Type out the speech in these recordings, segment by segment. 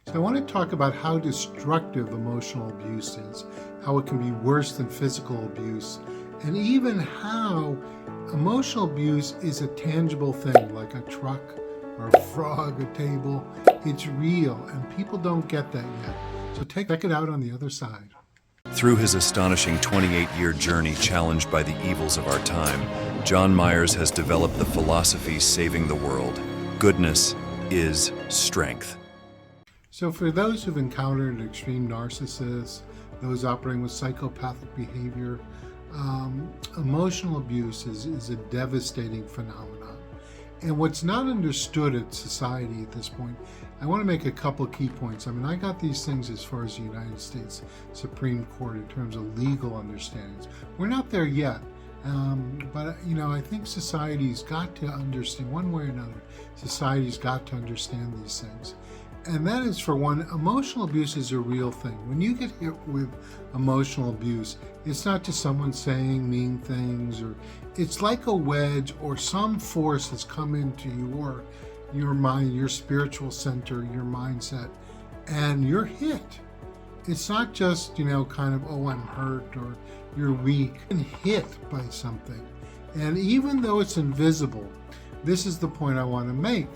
So I want to talk about how destructive emotional abuse is, how it can be worse than physical abuse, and even how emotional abuse is a tangible thing, like a truck or a frog, a table. It's real, and people don't get that yet. So check it out on the other side. Through his astonishing 28-year journey challenged by the evils of our time, Jon Myers has developed the philosophy saving the world. Goodness is strength. So for those who've encountered extreme narcissists, those operating with psychopathic behavior, emotional abuse is a devastating phenomenon. And what's not understood in society at this point, I want to make a couple key points. I mean, I got these things as far as the United States Supreme Court in terms of legal understandings. We're not there yet. But I think society's got to understand, one way or another, society's got to understand these things. And that is, for one, emotional abuse is a real thing. When you get hit with emotional abuse, it's not just someone saying mean things, or it's like a wedge or some force has come into your mind, your spiritual center, your mindset, and you're hit. It's not just, kind of, oh, I'm hurt or you're weak. You're hit by something. And even though it's invisible, this is the point I want to make,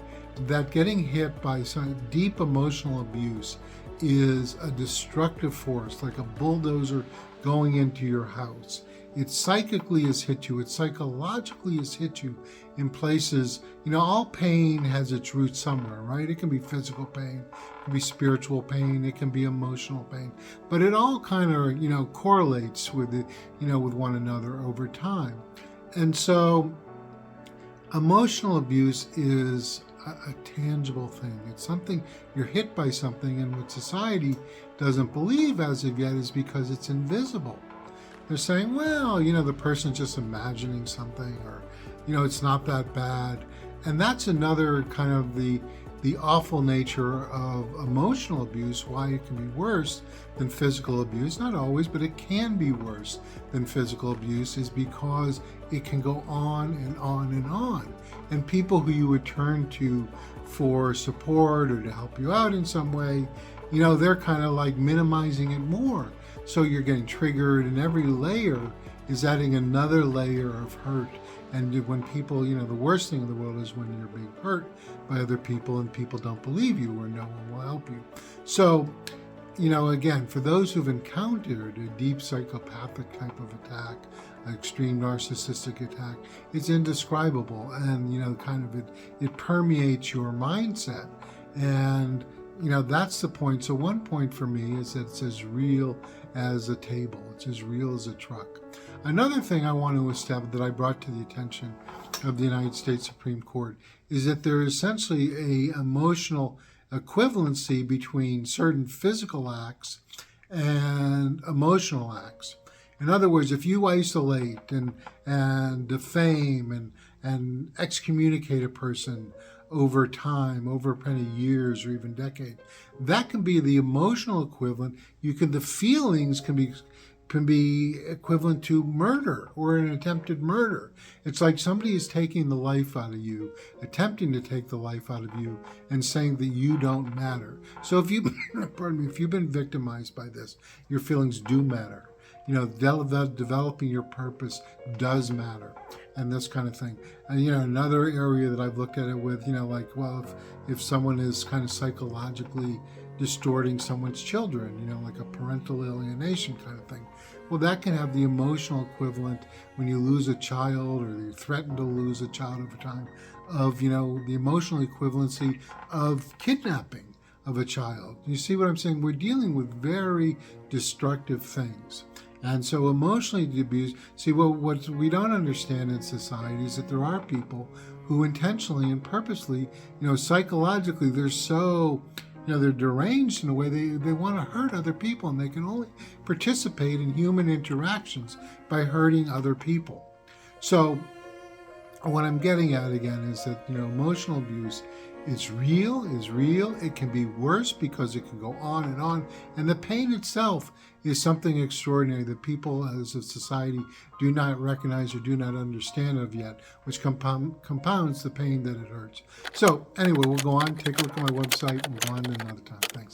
that getting hit by some deep emotional abuse is a destructive force, like a bulldozer going into your house. It psychically has hit you. It psychologically has hit you in places. All pain has its roots somewhere, right? It can be physical pain, it can be spiritual pain, it can be emotional pain, but it all kind of, correlates with it, with one another over time. And so emotional abuse is a tangible thing. It's something, you're hit by something, and what society doesn't believe as of yet is because it's invisible. They're saying, well, the person's just imagining something, or, it's not that bad. And that's another kind of the awful nature of emotional abuse, why it can be worse than physical abuse. Not always, but it can be worse than physical abuse, is because it can go on and on and on. And people who you would turn to for support or to help you out in some way, they're kind of like minimizing it more. So you're getting triggered, and every layer is adding another layer of hurt. And when people, the worst thing in the world is when you're being hurt by other people and people don't believe you or no one will help you. So, again, for those who've encountered a deep psychopathic type of attack, an extreme narcissistic attack, it's indescribable, and, it permeates your mindset. And, that's the point. So one point for me is that it's as real as a table. It's as real as a truck. Another thing I want to establish, that I brought to the attention of the United States Supreme Court, is that there is essentially a emotional equivalency between certain physical acts and emotional acts. In other words, if you isolate and defame and excommunicate a person over time, over many years or even decades, that can be the emotional equivalent. The feelings can be equivalent to murder or an attempted murder. It's like somebody is taking the life out of you, attempting to take the life out of you, and saying that you don't matter. So if you've been victimized by this, your feelings do matter. Developing your purpose does matter, and this kind of thing. And, another area that I've looked at it with, if someone is kind of psychologically distorting someone's children, like a parental alienation kind of thing. Well, that can have the emotional equivalent when you lose a child, or you threaten to lose a child over time, of, the emotional equivalency of kidnapping of a child. You see what I'm saying? We're dealing with very destructive things. And so emotionally abused, what we don't understand in society is that there are people who intentionally and purposely, psychologically, they're so, they're deranged in a way they want to hurt other people, and they can only participate in human interactions by hurting other people. So what I'm getting at again is that, emotional abuse is real. It can be worse because it can go on. And the pain itself is something extraordinary that people as a society do not recognize or do not understand of yet, which compounds the pain that it hurts. So anyway, we'll go on, take a look at my website, and we'll go on another time. Thanks.